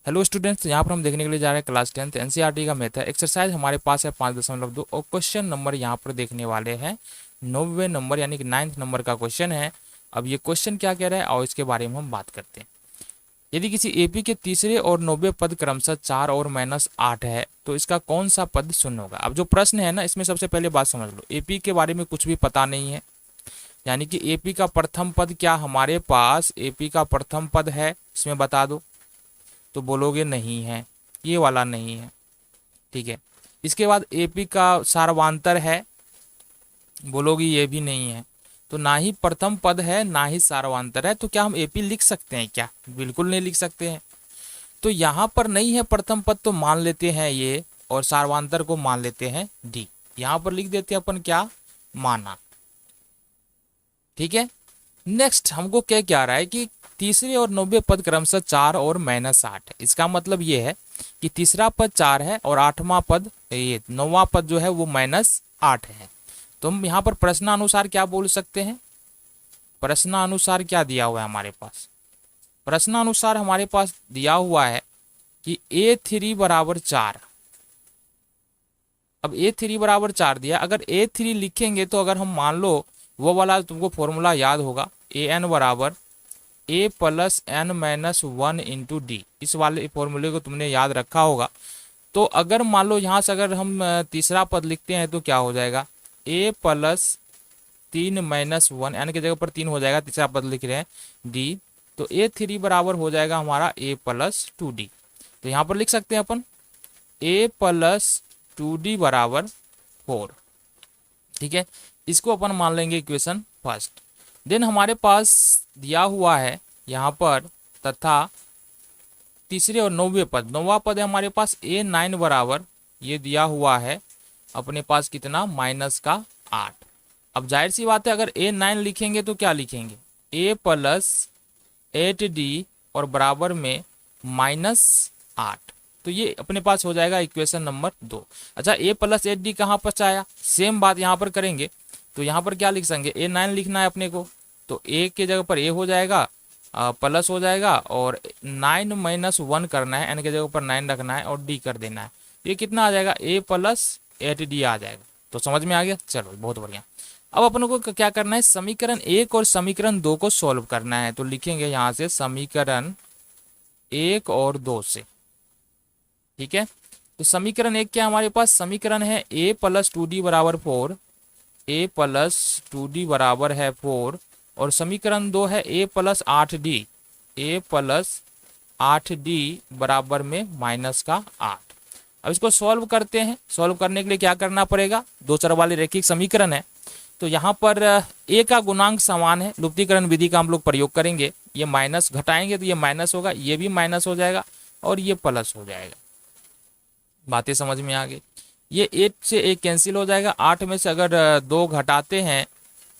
Hello students, यहाँ पर हम देखने के लिए जा रहे हैं क्लास 10th एनसीईआरटी का मैथ है। एक्सरसाइज हमारे पास है 5.2 और क्वेश्चन नंबर यहाँ पर देखने वाले हैं 90 नंबर यानी कि 9th नंबर का क्वेश्चन है। अब ये क्वेश्चन क्या कह रहा है और इसके बारे में हम बात करते हैं। यदि किसी एपी के तीसरे और 90 पद क्रमशः 4 और -8 है तो इसका कौन सा पद शून्य होगा। अब जो प्रश्न है ना, इसमें सबसे पहले बात समझ लो, एपी के बारे में कुछ भी पता नहीं है, यानी कि एपी का प्रथम पद क्या हमारे पास एपी का प्रथम पद है, इसमें बता दो। तो बोलोगे नहीं है, ये वाला नहीं है, ठीक है। इसके बाद एपी का सार्वांतर है, बोलोगे ये भी नहीं है। तो ना ही प्रथम पद है ना ही सार्वांतर है, तो क्या हम एपी लिख सकते हैं क्या? बिल्कुल नहीं लिख सकते हैं। तो यहाँ पर नहीं है प्रथम पद, तो मान लेते हैं ये, और सार्वांतर को मान लेते हैं डी। यहाँ पर लिख देते हैं अपन क्या, माना, ठीक है। नेक्स्ट हमको क्या क्या रहा है कि तीसरे और 90 पद क्रमशः 4 और -8 है। इसका मतलब ये है कि तीसरा पद 4 है और 8वां पद, ये 9वां पद जो है वो -8 है। तो हम यहाँ पर प्रश्नानुसार क्या बोल सकते हैं? प्रश्नानुसार क्या दिया हुआ है हमारे पास? प्रश्नानुसार हमारे पास दिया हुआ है कि A3 बराबर 4। अब A3 बराबर 4 दिया, अगर A3 लिखेंगे तो अगर हम मान लो वो वाला तुमको फॉर्मूला याद होगा, AN बराबर A plus N minus 1 into D, इस वाले फॉर्मूले को तुमने याद रखा होगा। तो अगर मान लो यहाँ से अगर हम तीसरा पद लिखते हैं तो क्या हो जाएगा, A प्लस 3 माइनस 1, N की जगह पर 3 हो जाएगा, तीसरा पद लिख रहे हैं D। तो A3 बराबर हो जाएगा हमारा A प्लस 2D। तो यहाँ पर लिख सकते हैं अपन A प्लस 2D बराबर 4, ठीक है। इसको अपन मान लेंगे इक्वेशन फर्स्ट। देन हमारे पास दिया हुआ है यहाँ पर तथा तीसरे और 90 पद, 9वां पद है हमारे पास A9 बराबर, ये दिया हुआ है अपने पास कितना, -8। अब जाहिर सी बात है अगर A9 लिखेंगे तो क्या लिखेंगे, A प्लस 8D और बराबर में -8। तो ये अपने पास हो जाएगा इक्वेशन नंबर 2। अच्छा, A प्लस 8D कहाँ पर आया, सेम बात यहाँ पर करेंगे। तो यहाँ पर क्या लिख सकेंगे, A9 लिखना है अपने को, तो A के जगह पर A हो जाएगा, प्लस हो जाएगा, और 9 माइनस 1 करना है, N के जगह पर 9 रखना है और D कर देना है। ये कितना आ जाएगा, A प्लस 8D आ जाएगा। तो समझ में आ गया, चलो बहुत बढ़िया। अब अपन को क्या करना है, समीकरण 1 और समीकरण 2 को सॉल्व करना है। तो लिखेंगे यहाँ से समीकरण 1 और 2 से, ठीक है। तो समीकरण 1 क्या हमारे पास, समीकरण है A प्लस 2D बराबर 4, A प्लस 2D बराबर है 4, और समीकरण 2 है A plus 8D, A plus 8D बराबर में -8। अब इसको सॉल्व करते हैं। सॉल्व करने के लिए क्या करना पड़ेगा, दो चर वाले रैखिक समीकरण है, तो यहाँ पर A का गुणांक समान है, लुप्तीकरण विधि का हम लोग प्रयोग करेंगे। ये माइनस घटाएंगे तो ये माइनस होगा, ये भी माइनस हो जाएगा और ये प्लस हो जाएगा। बातें समझ में आ गई। ये 8 से 1 कैंसिल हो जाएगा, 8 में से अगर 2 घटाते हैं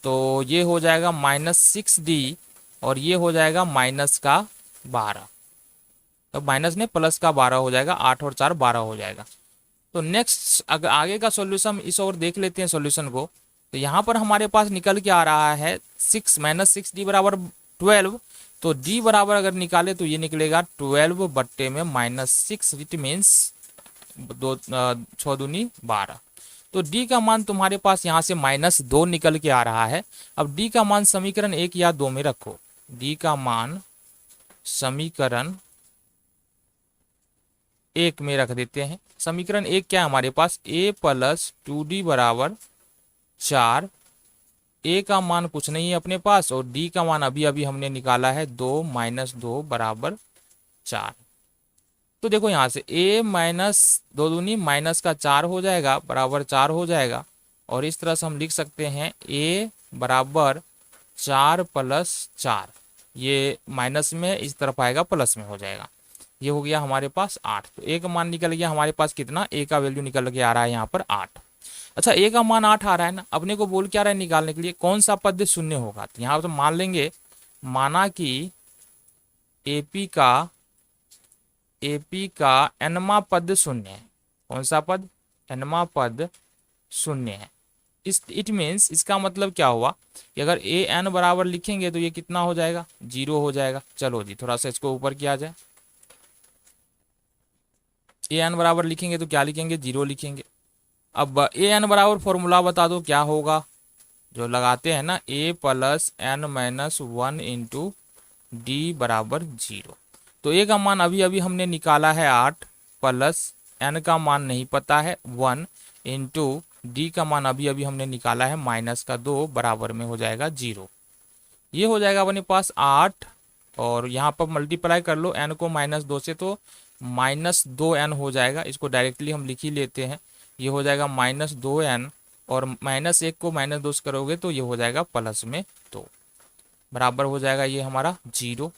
तो ये हो जाएगा -6D और ये हो जाएगा -12। तो माइनस ने प्लस का 12 हो जाएगा, 8 और 4 12 हो जाएगा। तो नेक्स्ट अगर आगे का सॉल्यूशन इस ओर देख लेते हैं सॉल्यूशन को। तो यहाँ पर हमारे पास निकल के आ रहा है 6 -6D बराबर 12। तो D बराबर अगर निकाले तो ये निकलेगा 12 बट्टे में -6, इट मीन्स 6 दूनी 12। तो D का मान तुम्हारे पास यहाँ से -2 निकल के आ रहा है। अब D का मान समीकरण 1 या 2 में रखो। D का मान समीकरण 1 में रख देते हैं। समीकरण 1 क्या है हमारे पास, A प्लस 2D बराबर 4। A का मान कुछ नहीं है अपने पास और D का मान अभी अभी हमने निकाला है 2 - 2 बराबर 4। तो देखो यहाँ से A माइनस 2 दूनी माइनस का 4 हो जाएगा बराबर 4 हो जाएगा, और इस तरह से हम लिख सकते हैं A बराबर 4 प्लस 4, ये माइनस में इस तरफ आएगा प्लस में हो जाएगा। ये हो गया हमारे पास 8। तो A का मान निकल गया हमारे पास कितना, A का वैल्यू निकल के आ रहा है यहाँ पर 8। अच्छा, A का मान 8 आ रहा है ना, अपने को बोल क्या रहा है निकालने के लिए कौन सा पद शून्य होगा। तो यहाँ पर मान लेंगे, माना कि एपी का nवां पद शून्य है। कौन सा पद, nवां पद शून्य है। इट मीन्स इसका मतलब क्या हुआ कि अगर an बराबर लिखेंगे तो ये कितना हो जाएगा, 0 हो जाएगा। चलो जी थोड़ा सा इसको ऊपर किया जाए। ए एन बराबर लिखेंगे तो क्या लिखेंगे, 0 लिखेंगे। अब ए एन बराबर फॉर्मूला बता दो क्या होगा, जो लगाते हैं ना, A plus N minus 1 into D बराबर 0। तो ए का मान अभी अभी हमने निकाला है 8, प्लस एन का मान नहीं पता है 1 इंटू डी का मान अभी अभी हमने निकाला है माइनस का 2, बराबर में हो जाएगा 0। ये हो जाएगा अपने पास 8, और यहाँ पर मल्टीप्लाई कर लो एन को -2 से, तो -2n हो जाएगा। इसको डायरेक्टली हम लिख ही लेते हैं, ये हो जाएगा -2n, और -1 को -2 से करोगे तो ये हो जाएगा प्लस में 2, बराबर हो जाएगा ये हमारा 0।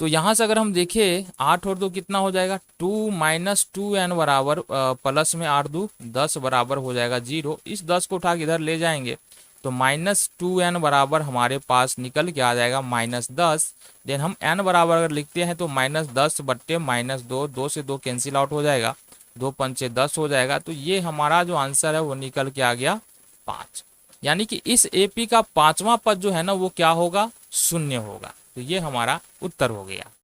तो यहाँ से अगर हम देखें 8 और 2 कितना हो जाएगा, 2 - 2n बराबर प्लस में 8 2 10 बराबर हो जाएगा 0। इस 10 को उठा के इधर ले जाएंगे तो -2n बराबर हमारे पास निकल के आ जाएगा -10। देन हम n बराबर अगर लिखते हैं तो -10 बट्टे -2, 2 से 2 कैंसिल आउट हो जाएगा, 2 पंचे 10 हो जाएगा। तो ये हमारा जो आंसर है वो निकल के आ गया 5। यानी कि इस एपी का 5वां पद जो है ना वो क्या होगा, 0 होगा। तो ये हमारा उत्तर हो गया।